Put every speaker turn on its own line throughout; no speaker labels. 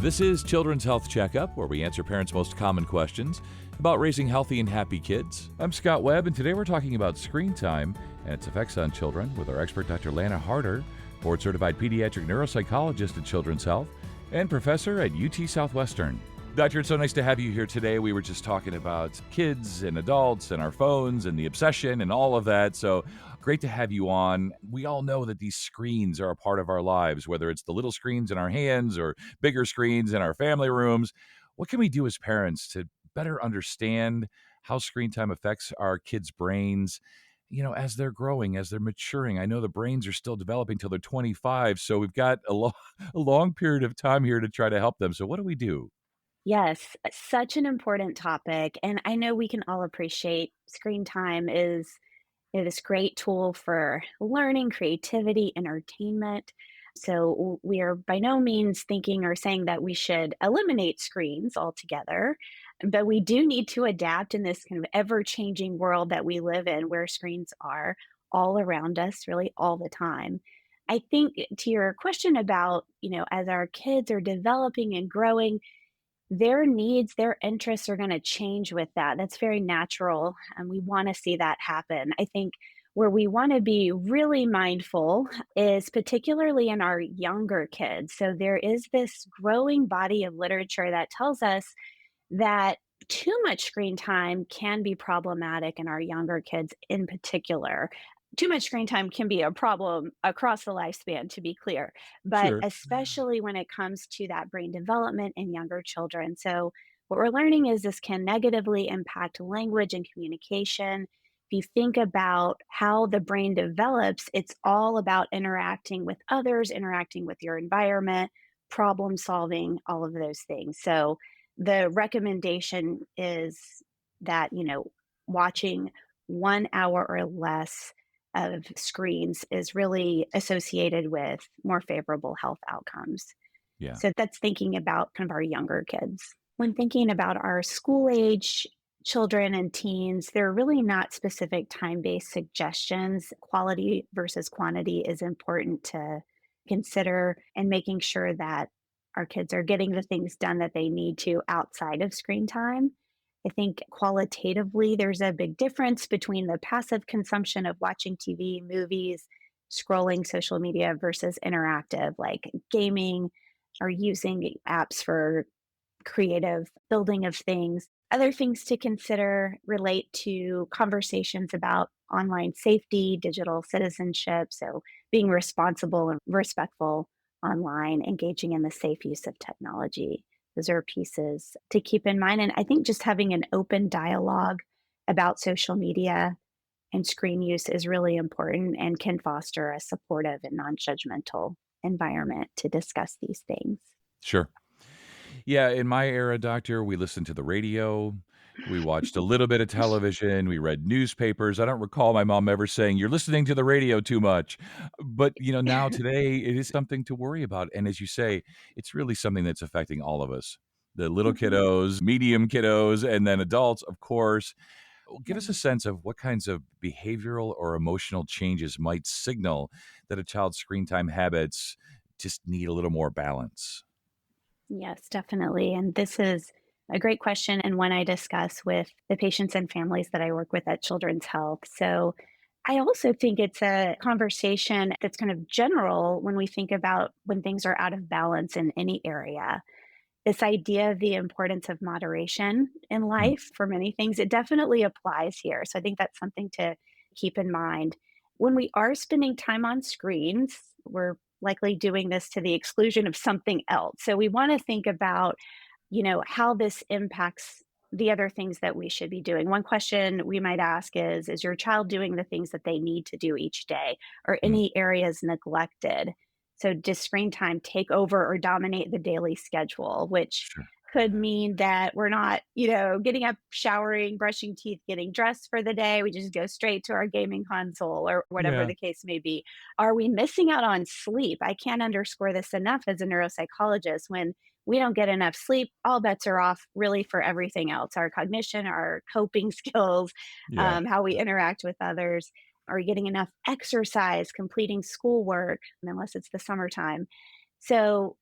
This is Children's Health Checkup, where we answer parents' most common questions about raising healthy and happy kids. I'm Scott Webb, and today we're talking about screen time and its effects on children with our expert, Dr. Lana Harder, board-certified pediatric neuropsychologist in Children's Health and professor at UT Southwestern. Doctor, it's so nice to have you here today. We were just talking about kids and adults and our phones and the obsession and all of that. So great to have you on. We all know that these screens are a part of our lives, whether it's the little screens in our hands or bigger screens in our family rooms. What can we do as parents to better understand how screen time affects our kids' brains, as they're growing, as they're maturing? I know the brains are still developing till they're 25, so we've got a long period of time here to try to help them. So what do we do?
Yes, such an important topic. And I know we can all appreciate screen time is this great tool for learning, creativity, entertainment. So we are by no means thinking or saying that we should eliminate screens altogether, but we do need to adapt in this kind of ever-changing world that we live in where screens are all around us really all the time. I think to your question about, as our kids are developing and growing, their needs, their interests are gonna change with that. That's very natural, and we wanna see that happen. I think where we wanna be really mindful is particularly in our younger kids. So there is this growing body of literature that tells us that too much screen time can be problematic in our younger kids in particular. Too much screen time can be a problem across the lifespan, to be clear, but
Sure.
especially when it comes to that brain development in younger children. So, what we're learning is this can negatively impact language and communication. If you think about how the brain develops, it's all about interacting with others, interacting with your environment, problem solving, all of those things. So, the recommendation is that, watching 1 hour or less of screens is really associated with more favorable health outcomes.
Yeah.
So that's thinking about kind of our younger kids. When thinking about our school age children and teens, there are really not specific time based suggestions. Quality versus quantity is important to consider, and making sure that our kids are getting the things done that they need to outside of screen time. I think qualitatively, there's a big difference between the passive consumption of watching TV, movies, scrolling social media versus interactive, like gaming or using apps for creative building of things. Other things to consider relate to conversations about online safety, digital citizenship, so being responsible and respectful online, engaging in the safe use of technology. Those are pieces to keep in mind. And I think just having an open dialogue about social media and screen use is really important and can foster a supportive and non judgmental environment to discuss these things.
Sure. Yeah, in my era, doctor, we listened to the radio, we watched a little bit of television, we read newspapers. I don't recall my mom ever saying, "You're listening to the radio too much." But, now today it is something to worry about, and as you say, it's really something that's affecting all of us. The little
Mhm.
kiddos, medium kiddos, and then adults, of course. Well, give us a
Yeah.
sense of what kinds of behavioral or emotional changes might signal that a child's screen time habits just need a little more balance.
Yes, definitely. And this is a great question, and one I discuss with the patients and families that I work with at Children's Health. So I also think it's a conversation that's kind of general when we think about when things are out of balance in any area. This idea of the importance of moderation in
Mm,
life for many things, it definitely applies here. So I think that's something to keep in mind. When we are spending time on screens, we're likely doing this to the exclusion of something else. So we want to think about, how this impacts the other things that we should be doing. One question we might ask is your child doing the things that they need to do each day, or
mm,
any areas neglected? So does screen time take over or dominate the daily schedule, which
sure.
could mean that we're not, getting up, showering, brushing teeth, getting dressed for the day. We just go straight to our gaming console or whatever
Yeah.
the case may be. Are we missing out on sleep? I can't underscore this enough as a neuropsychologist. When we don't get enough sleep, all bets are off really for everything else, our cognition, our coping skills,
Yeah.
how we interact with others. Are we getting enough exercise, completing schoolwork, unless it's the summertime? So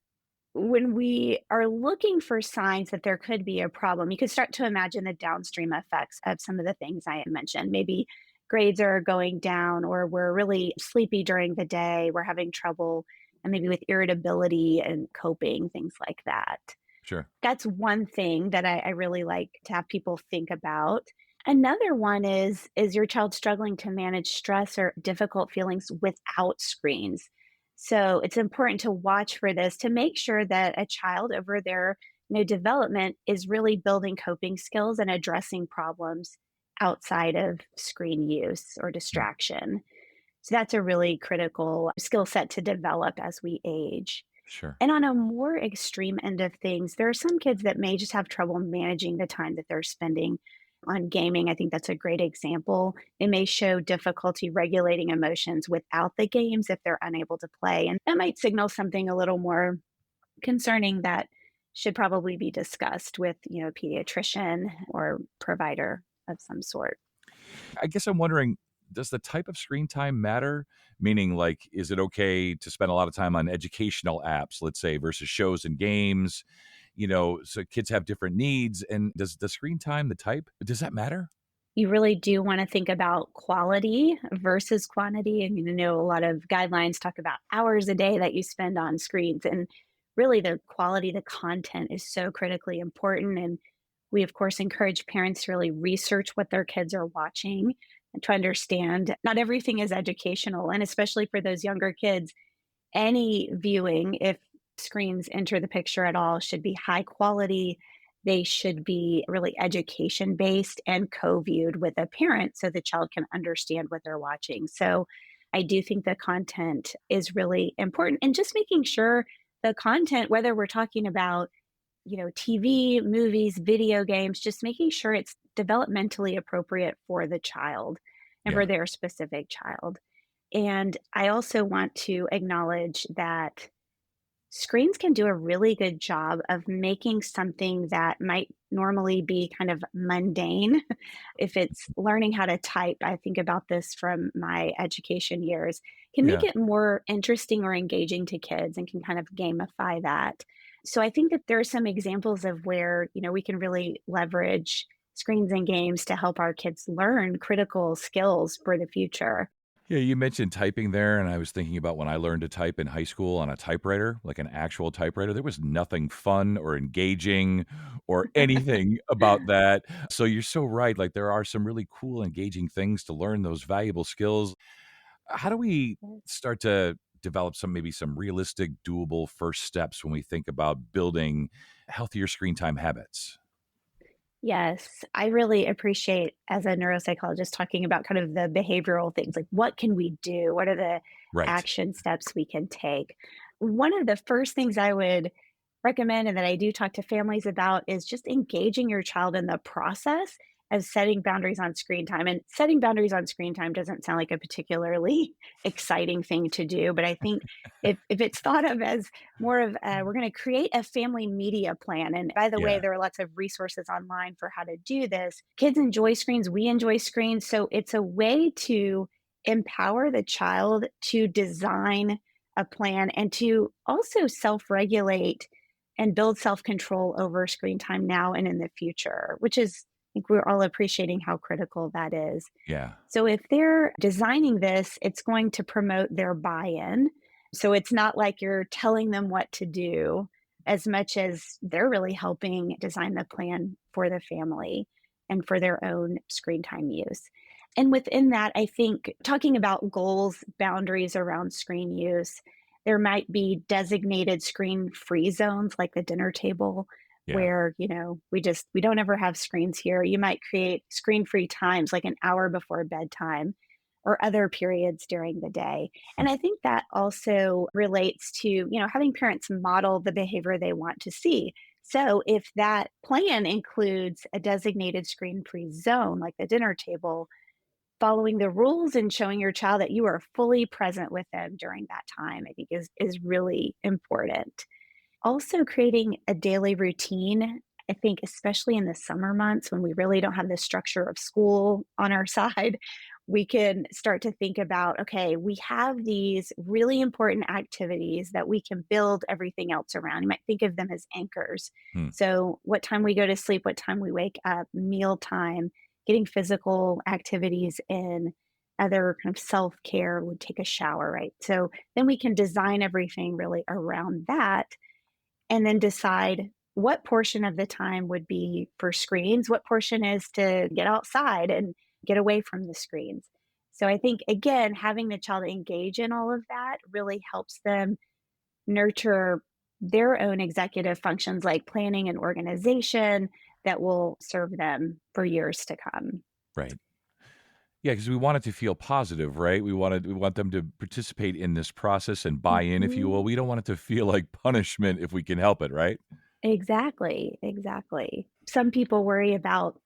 when we are looking for signs that there could be a problem, you could start to imagine the downstream effects of some of the things I had mentioned. Maybe grades are going down, or we're really sleepy during the day, we're having trouble, and maybe with irritability and coping, things like that.
Sure.
That's one thing that I really like to have people think about. Another one is your child struggling to manage stress or difficult feelings without screens? So it's important to watch for this to make sure that a child over their development is really building coping skills and addressing problems outside of screen use or
Mm,
distraction. So that's a really critical skill set to develop as we age.
sure.
And on a more extreme end of things, there are some kids that may just have trouble managing the time that they're spending on gaming. I think that's a great example. They may show difficulty regulating emotions without the games if they're unable to play. And that might signal something a little more concerning that should probably be discussed with, a pediatrician or provider of some sort.
I guess I'm wondering, does the type of screen time matter? Meaning, like, is it okay to spend a lot of time on educational apps, let's say, versus shows and games? So kids have different needs. And does the screen time, the type, does that matter?
You really do wanna think about quality versus quantity, and, a lot of guidelines talk about hours a day that you spend on screens, and really the quality, the content is so critically important, and we, of course, encourage parents to really research what their kids are watching and to understand not everything is educational, and especially for those younger kids, any viewing, if screens enter the picture at all, should be high quality. They should be really education based and co viewed with a parent so the child can understand what they're watching. So I do think the content is really important, and just making sure the content, whether we're talking about, TV, movies, video games, just making sure it's developmentally appropriate for the child and
Yeah.
for their specific child. And I also want to acknowledge that screens can do a really good job of making something that might normally be kind of mundane. If it's learning how to type, I think about this from my education years, can make
Yeah.
it more interesting or engaging to kids and can kind of gamify that. So I think that there are some examples of where, we can really leverage screens and games to help our kids learn critical skills for the future.
Yeah, you mentioned typing there, and I was thinking about when I learned to type in high school on a typewriter, like an actual typewriter. There was nothing fun or engaging or anything about that. So you're so right. Like, there are some really cool, engaging things to learn those valuable skills. How do we start to develop maybe some realistic, doable first steps when we think about building healthier screen time habits?
Yes, I really appreciate as a neuropsychologist talking about kind of the behavioral things, like what can we do? What are the
Right.
action steps we can take? One of the first things I would recommend and that I do talk to families about is just engaging your child in the process of setting boundaries on screen time. And setting boundaries on screen time doesn't sound like a particularly exciting thing to do, but I think if it's thought of as more of we're going to create a family media plan. And by the way,
Yeah.
there are lots of resources online for how to do this. Kids enjoy screens, we enjoy screens. So it's a way to empower the child to design a plan and to also self regulate and build self control over screen time now and in the future, which is, I think we're all appreciating how critical that is.
Yeah.
So if they're designing this, it's going to promote their buy in. So it's not like you're telling them what to do as much as they're really helping design the plan for the family and for their own screen time use. And within that, I think talking about goals, boundaries around screen use, there might be designated screen free zones like the dinner table
Yeah.
where, we don't ever have screens here. You might create screen free times like an hour before bedtime or other periods during the day. And I think that also relates to, having parents model the behavior they want to see. So if that plan includes a designated screen free zone like the dinner table, following the rules and showing your child that you are fully present with them during that time, I think is really important. Also creating a daily routine, I think especially in the summer months when we really don't have the structure of school on our side, we can start to think about, okay, we have these really important activities that we can build everything else around. You might think of them as anchors.
Hmm.
So, what time we go to sleep, what time we wake up, meal time, getting physical activities in, other kind of self care, would take a shower, right? So, then we can design everything really around that and then decide what portion of the time would be for screens, what portion is to get outside and get away from the screens. So I think, again, having the child engage in all of that really helps them nurture their own executive functions like planning and organization that will serve them for years to come.
Right. Yeah, because we want it to feel positive, right? We want them to participate in this process and buy in, if you
Mhm.
will. We don't want it to feel like punishment if we can help it, right?
Exactly, exactly. Some people worry about,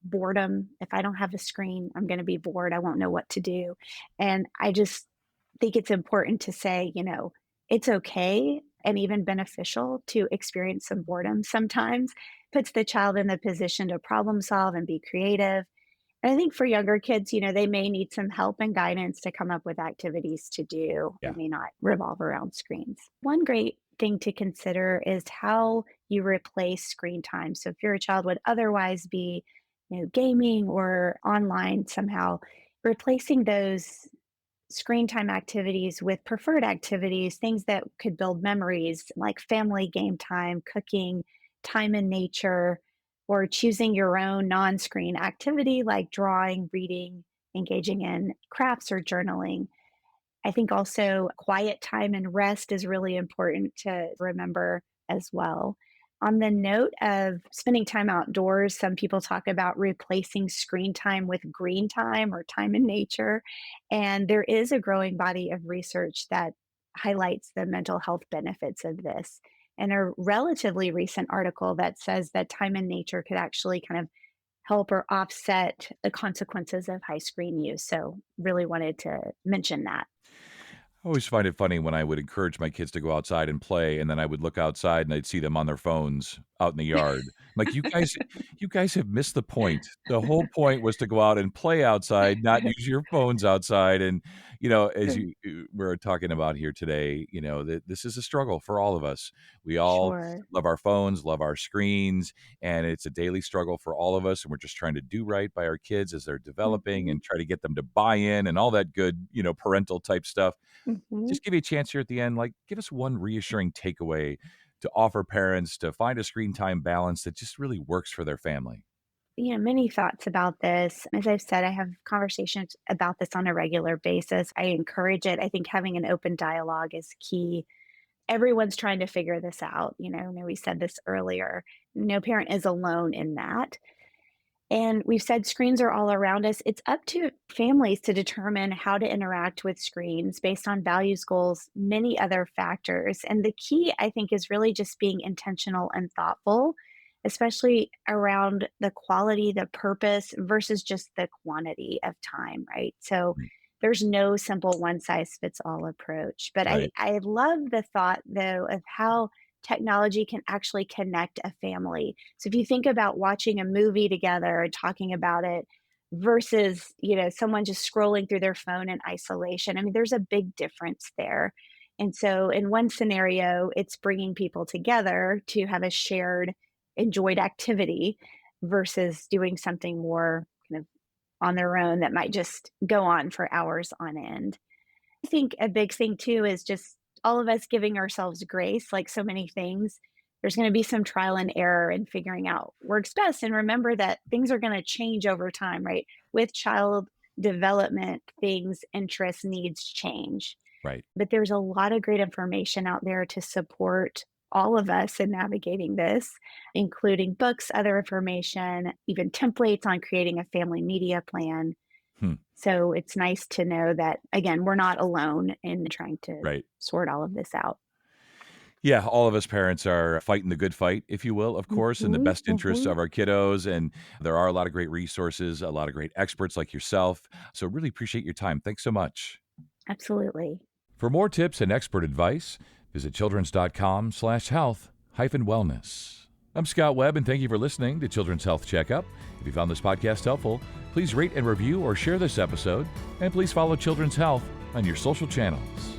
boredom. If I don't have a screen, I'm gonna be bored, I won't know what to do, and I just think it's important to say, it's okay and even beneficial to experience some boredom sometimes. Puts the child in the position to problem solve and be creative, and I think for younger kids, they may need some help and guidance to come up with activities to do that
Yeah.
may not revolve around screens. One great thing to consider is how you replace screen time. So if your child would otherwise be, gaming or online somehow, replacing those screen time activities with preferred activities, things that could build memories like family game time, cooking, time in nature, or choosing your own non screen activity like drawing, reading, engaging in crafts or journaling. I think also quiet time and rest is really important to remember as well. On the note of spending time outdoors, some people talk about replacing screen time with green time or time in nature. And there is a growing body of research that highlights the mental health benefits of this. And a relatively recent article that says that time in nature could actually kind of help or offset the consequences of high screen use. So, really wanted to mention that.
I always find it funny when I would encourage my kids to go outside and play, and then I would look outside and I'd see them on their phones out in the yard. I'm like, you guys have missed the point. The whole point was to go out and play outside, not use your phones outside. And, as we're talking about here today, that this is a struggle for all of us. We all
Sure.
love our phones, love our screens, and it's a daily struggle for all of us. And we're just trying to do right by our kids as they're developing
Mhm,
and try to get them to buy in and all that good, parental type stuff.
mhm.
Just give you a chance here at the end, like, give us one reassuring takeaway to offer parents to find a screen time balance that just really works for their family.
Many thoughts about this. As I've said, I have conversations about this on a regular basis. I encourage it. I think having an open dialogue is key. Everyone's trying to figure this out. I know we said this earlier. No parent is alone in that. And we've said screens are all around us. It's up to families to determine how to interact with screens based on values, goals, many other factors. And the key, I think, is really just being intentional and thoughtful, especially around the quality, the purpose versus just the quantity of time, right? So
Mm.
there's no simple one size fits all approach. But I,
Right.
I love the thought, though, of how technology can actually connect a family. So if you think about watching a movie together and talking about it versus, someone just scrolling through their phone in isolation, I mean, there's a big difference there. And so in one scenario, it's bringing people together to have a shared enjoyed activity versus doing something more kind of on their own that might just go on for hours on end. I think a big thing too is just all of us giving ourselves grace, like so many things. There's going to be some trial and error in figuring out works best. And remember that things are going to change over time, right? With child development, things, interests, needs change.
Right.
But there's a lot of great information out there to support all of us in navigating this, including books, other information, even templates on creating a family media plan.
Hmm.
So it's nice to know that, again, we're not alone in trying to
Right.
sort all of this out.
Yeah, all of us parents are fighting the good fight, if you will, of course, in the
Mhm,
best interests
mhm.
of our kiddos. And there are a lot of great resources, a lot of great experts like yourself. So really appreciate your time. Thanks so much.
Absolutely.
For more tips and expert advice, visit childrens.com/health-wellness. I'm Scott Webb, and thank you for listening to Children's Health Checkup. If you found this podcast helpful, please rate and review or share this episode, and please follow Children's Health on your social channels.